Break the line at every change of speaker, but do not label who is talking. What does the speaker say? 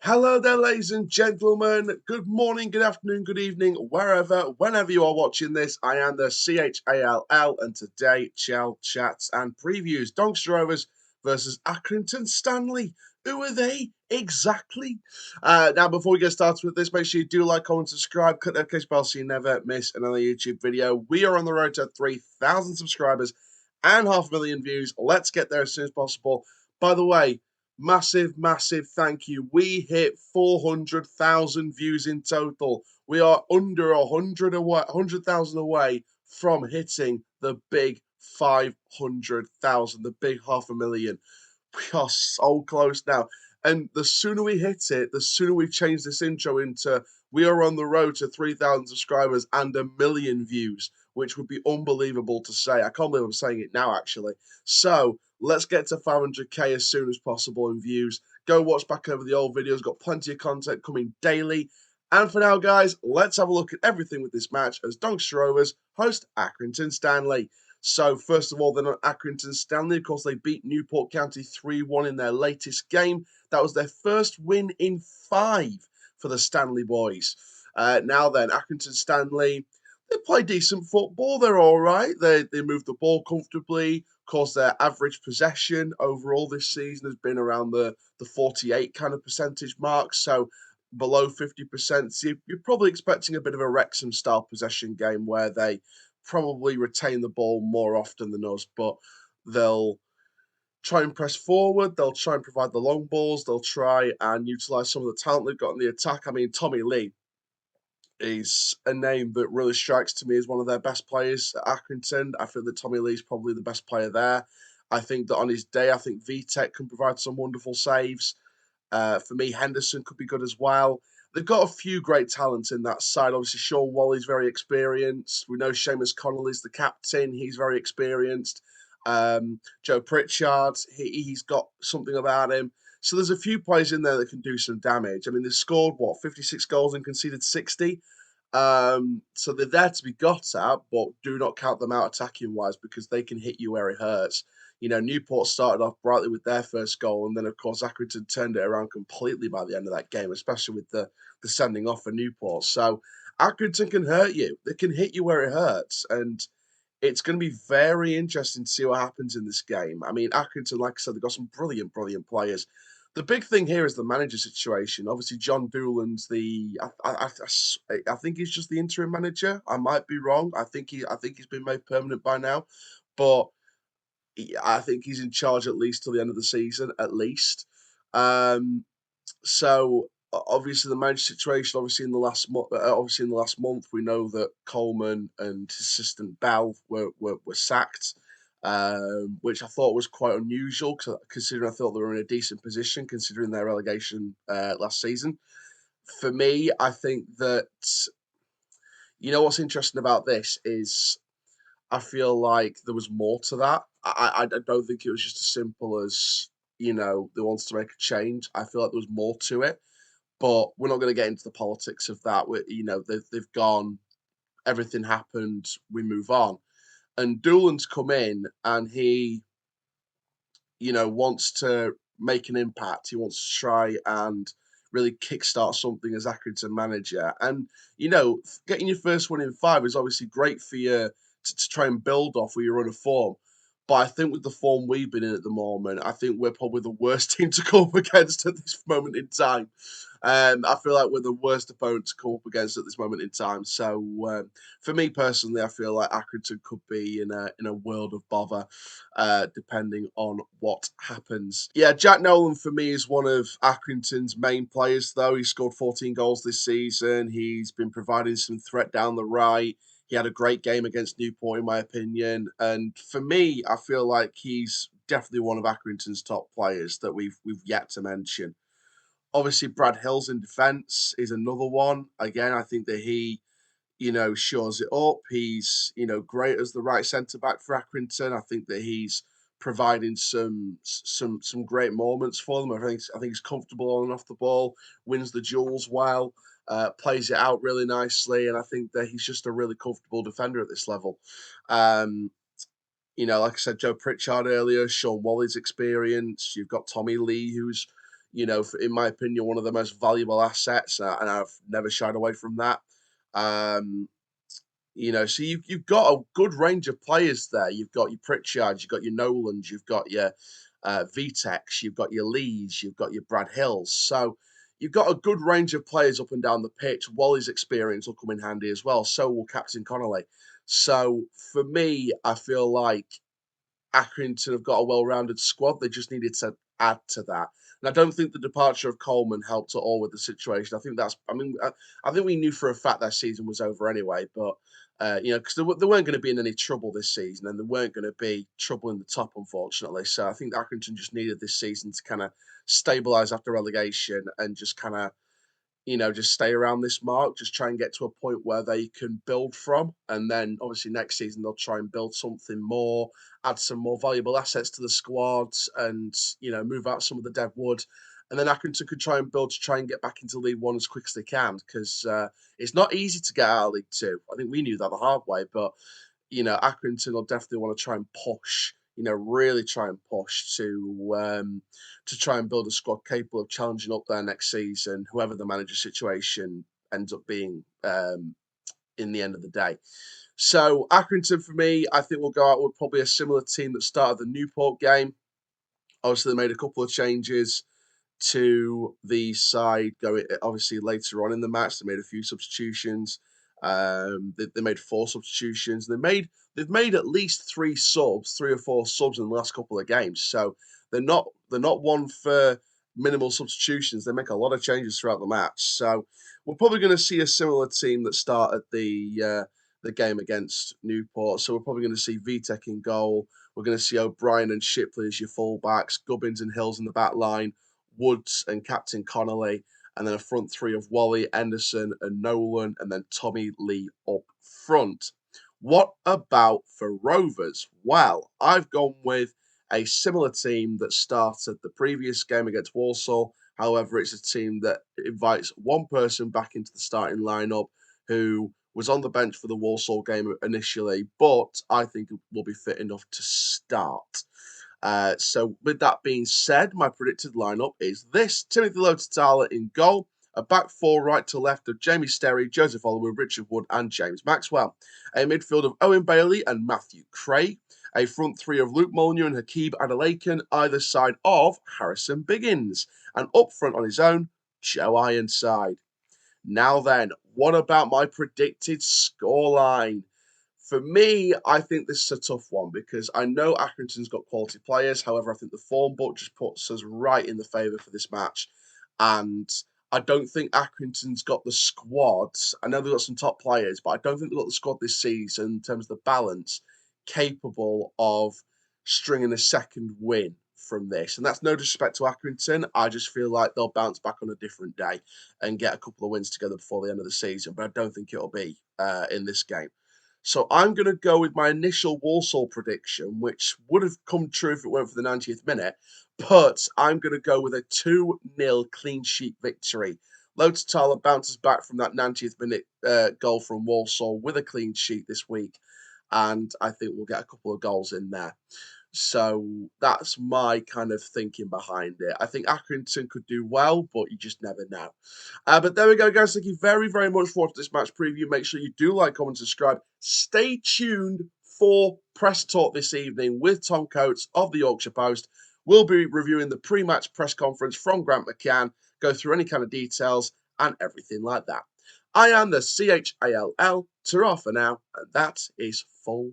Hello there, ladies and gentlemen. Good morning, good afternoon, good evening, whenever you are watching this. I am the Chall, and today, Chall Chats and Previews. Doncaster Rovers versus Accrington Stanley. Who are they exactly? Now, before we get started with this, make sure you do like, comment, subscribe, click that notification bell so you never miss another YouTube video. We are on the road to 3,000 subscribers and 500,000 views. Let's get there as soon as possible. By the way, massive thank you. We hit 400,000 views in total. We are under 100,000 away from hitting the big 500,000, the big 500,000. We are so close now. And the sooner we hit it, the sooner we change this intro into we are on the road to 3,000 subscribers and 1,000,000 views, which would be unbelievable to say. I can't believe I'm saying it now, actually. So let's get to 500k as soon as possible in views. Go watch back over the old videos. Got plenty of content coming daily. And for now, guys, let's have a look at everything with this match as Doncaster Rovers host Accrington Stanley. So, first of all, then on Accrington Stanley, of course, they beat Newport County 3-1 in their latest game. That was their first win in 5 for the Stanley boys. Now then, Accrington Stanley, they play decent football. They're all right. They move the ball comfortably. Of course, their average possession overall this season has been around the 48 kind of percentage mark. So below 50%. So you're probably expecting a bit of a Wrexham-style possession game where they probably retain the ball more often than us, but they'll try and press forward. They'll try and provide the long balls. They'll try and utilise some of the talent they've got in the attack. I mean, Tommy Lee is a name that really strikes to me as one of their best players at Accrington. I feel that Tommy Lee's probably the best player there. I think that on his day, I think VTech can provide some wonderful saves. For me, Henderson could be good as well. They've got a few great talents in that side. Obviously, Sean Wally's very experienced. We know Seamus Connolly's the captain. He's very experienced. Joe Pritchard, he's got something about him. So there's a few players in there that can do some damage. I mean, they've scored, 56 goals and conceded 60. So they're there to be got at, but do not count them out attacking-wise because they can hit you where it hurts. You know, Newport started off brightly with their first goal, and then, of course, Accrington turned it around completely by the end of that game, especially with the sending off for Newport. So Accrington can hurt you. They can hit you where it hurts, and it's going to be very interesting to see what happens in this game. I mean, Accrington, like I said, they've got some brilliant players. The big thing here is the manager situation. Obviously, John Doolan's I think he's just the interim manager. I might be wrong. I think he's been made permanent by now, but I think he's in charge at least till the end of the season, at least. So obviously the manager situation, obviously in the last month, we know that Coleman and his assistant Bell were sacked, which I thought was quite unusual considering I thought they were in a decent position considering their relegation last season. For me, I think that what's interesting about this is I feel like there was more to that. I don't think it was just as simple as, they wanted to make a change. I feel like there was more to it, but we're not going to get into the politics of that. They've gone, everything happened, we move on. And Doolan's come in and he, wants to make an impact. He wants to try and really kickstart something as Accrington manager. And, getting your first win in 5 is obviously great for you to try and build off where you're on a form. But I think with the form we've been in at the moment, I think we're probably the worst team to come up against at this moment in time. I feel like we're the worst opponent to come up against at this moment in time. So for me personally, I feel like Accrington could be in a world of bother, depending on what happens. Yeah, Jack Nolan for me is one of Accrington's main players, though. He scored 14 goals this season. He's been providing some threat down the right. He had a great game against Newport, in my opinion. And for me, I feel like he's definitely one of Accrington's top players that we've yet to mention. Obviously, Brad Hills in defence is another one. Again, I think that he, shores it up. He's, great as the right centre back for Accrington. I think that he's providing some great moments for them. I think he's comfortable on and off the ball, wins the duels well, plays it out really nicely, and I think that he's just a really comfortable defender at this level. Like I said, Joe Pritchard earlier, Sean Wally's experience. You've got Tommy Lee, who's in my opinion, one of the most valuable assets, and I've never shied away from that. Um, so you've got a good range of players there. You've got your Pritchards, you've got your Nolans, you've got your Vitex, you've got your Lees, you've got your Brad Hills. So you've got a good range of players up and down the pitch. Wally's experience will come in handy as well. So will Captain Connolly. So for me, I feel like Accrington have got a well-rounded squad. They just needed to add to that. And I don't think the departure of Coleman helped at all with the situation. I think I think we knew for a fact that season was over anyway. But because they weren't going to be in any trouble this season, and they weren't going to be trouble in the top, unfortunately. So I think Accrington just needed this season to kind of stabilise after relegation and just kind of just stay around this mark, just try and get to a point where they can build from. And then obviously next season they'll try and build something more, add some more valuable assets to the squads and, move out some of the dead wood. And then Accrington could try and build to try and get back into League One as quick as they can because it's not easy to get out of League Two. I think we knew that the hard way, but Accrington will definitely want to try and push, really try and push to try and build a squad capable of challenging up there next season, whoever the manager situation ends up being in the end of the day. So Accrington, for me, I think we'll go out with probably a similar team that started the Newport game. Obviously, they made a couple of changes to the side going obviously later on in the match. They made a few substitutions. They made 4 substitutions. They've made at least 3 or 4 subs in the last couple of games. So they're not one for minimal substitutions. They make a lot of changes throughout the match. So we're probably going to see a similar team that started the game against Newport. So we're probably going to see Vitek in goal. We're going to see O'Brien and Shipley as your fullbacks, Gubbins and Hills in the back line, Woods and Captain Connolly, and then a front 3 of Wally, Anderson, and Nolan, and then Tommy Lee up front. What about for Rovers? Well, I've gone with a similar team that started the previous game against Walsall. However, it's a team that invites one person back into the starting lineup who was on the bench for the Walsall game initially, but I think will be fit enough to start. So with that being said, my predicted lineup is this. Timothy Lotitala in goal. A back 4 right to left of Jamie Sterry, Joseph Oliver, Richard Wood and James Maxwell. A midfield of Owen Bailey and Matthew Craig. A front 3 of Luke Molyneux and Hakeeb Adelakan, either side of Harrison Biggins. And up front on his own, Joe Ironside. Now then, what about my predicted scoreline? For me, I think this is a tough one because I know Accrington's got quality players. However, I think the form book just puts us right in the favour for this match. And I don't think Accrington's got the squad. I know they've got some top players, but I don't think they've got the squad this season in terms of the balance capable of stringing a second win from this. And that's no disrespect to Accrington. I just feel like they'll bounce back on a different day and get a couple of wins together before the end of the season. But I don't think it'll be in this game. So I'm going to go with my initial Walsall prediction, which would have come true if it weren't for the 90th minute. But I'm going to go with a 2-0 clean sheet victory. Lotitala bounces back from that 90th minute goal from Walsall with a clean sheet this week. And I think we'll get a couple of goals in there. So that's my kind of thinking behind it. I think Accrington could do well, but you just never know. But there we go, guys. Thank you very, very much for this match preview. Make sure you do like, comment, subscribe. Stay tuned for Press Talk this evening with Tom Coates of the Yorkshire Post. We'll be reviewing the pre-match press conference from Grant McCann, go through any kind of details and everything like that. I am the CHALL. Ta-ra for now, and that is full